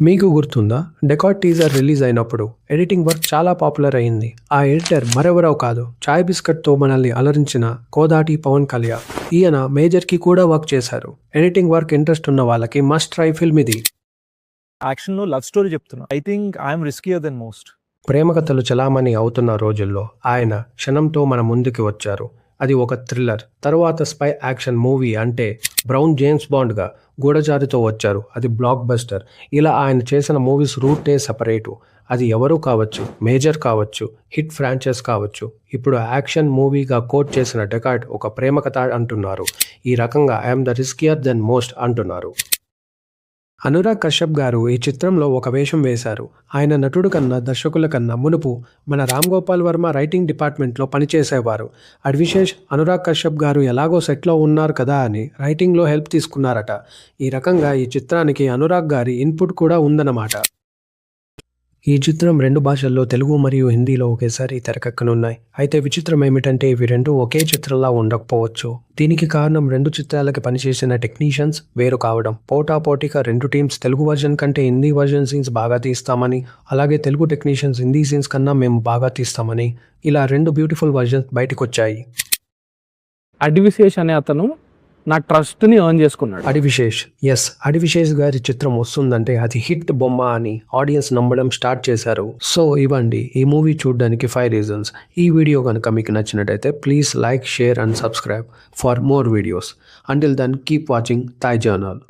మీకు గుర్తుందా? 'డెకార్డ్' teaser release అయినప్పుడు ఎడిటింగ్ వర్క్ చాలా పాపులర్ అయింది. ఆ ఎడిటర్ మరెవరో కాదు, చాయ్ బిస్కట్‌తో మనల్ని అలరించిన కోదాటి పవన్ కళ్యాణ్. ఈయన 'మేజర్‌కి' కూడా వర్క్ చేశారు. ఎడిటింగ్ వర్క్ ఇంట్రెస్ట్ ఉన్న వాళ్ళకి మస్ట్ ట్రై ఫిల్మ్ ఇది. యాక్షన్‌లో లవ్ స్టోరీ చెప్తున్నా. I think I'm riskier than most. ప్రేమ కథలు చలామణి అవుతున్న రోజుల్లో ఆయన క్షణంతో మన ముందుకి వచ్చారు. అది ఒక థ్రిల్లర్. తరువాత స్పై యాక్షన్ మూవీ అంటే బ్రౌన్ జేమ్స్ బాండ్‌గా 'గూఢచారి'తో వచ్చారు. అది బ్లాక్ బస్టర్. ఇలా ఆయన చేసిన మూవీస్ రూటే సెపరేటు. అది ఎవరూ కావచ్చు, మేజర్ కావచ్చు, హిట్ ఫ్రాంచైజ్ కావచ్చు. ఇప్పుడు యాక్షన్ మూవీగా కోట్ చేసిన 'డెకార్డ్' ఒక ప్రేమ కథ అంటున్నారు. ఈ రకంగా I'm the riskier than most అంటున్నారు. అనురాగ్ కశ్యప్ గారు ఈ చిత్రంలో ఒక వేషం వేశారు. ఆయన నటుడు కన్నా దర్శకుల కన్నా మునుపు మన రామ్ గోపాల్ వర్మ రైటింగ్ డిపార్ట్మెంట్లో పనిచేసేవారు. అడ్విశేష్ అనురాగ్ కశ్యప్ గారు ఎలాగో సెట్లో ఉన్నారు కదా అని రైటింగ్లో హెల్ప్ తీసుకున్నారట. ఈ రకంగా ఈ చిత్రానికి అనురాగ్ గారి ఇన్పుట్ కూడా ఉందన్నమాట. ఈ చిత్రం 2 భాషల్లో తెలుగు మరియు హిందీలో ఒకేసారి తెరకెక్కనున్నాయి. అయితే విచిత్రం ఏమిటంటే ఇవి రెండూ ఒకే చిత్రంలా ఉండకపోవచ్చు. దీనికి కారణం 2 చిత్రాలకి పనిచేసిన టెక్నీషియన్స్ వేరు కావడం. పోటాపోటీగా 2 టీమ్స్ తెలుగు వర్జన్ కంటే హిందీ వర్జన్ సీన్స్ బాగా తీస్తామని, అలాగే తెలుగు టెక్నీషియన్స్ హిందీ సీన్స్ కన్నా మేము బాగా తీస్తామని, ఇలా 2 బ్యూటిఫుల్ వర్జన్స్ బయటకొచ్చాయి. అడ్విశేష్ అనే అతను నా ట్రస్ట్ని ఎర్న్ చేసుకున్నాడు. అడివిశేష్ గారి చిత్రం వస్తుందంటే అది హిట్ బొమ్మ అని ఆడియన్స్ నమ్మడం స్టార్ట్ చేశారు. సో ఇవ్వండి ఈ మూవీ చూడడానికి 5 రీజన్స్. ఈ వీడియో కనుక మీకు నచ్చినట్టయితే please like, share and subscribe for more videos. Until then keep watching Thai journal.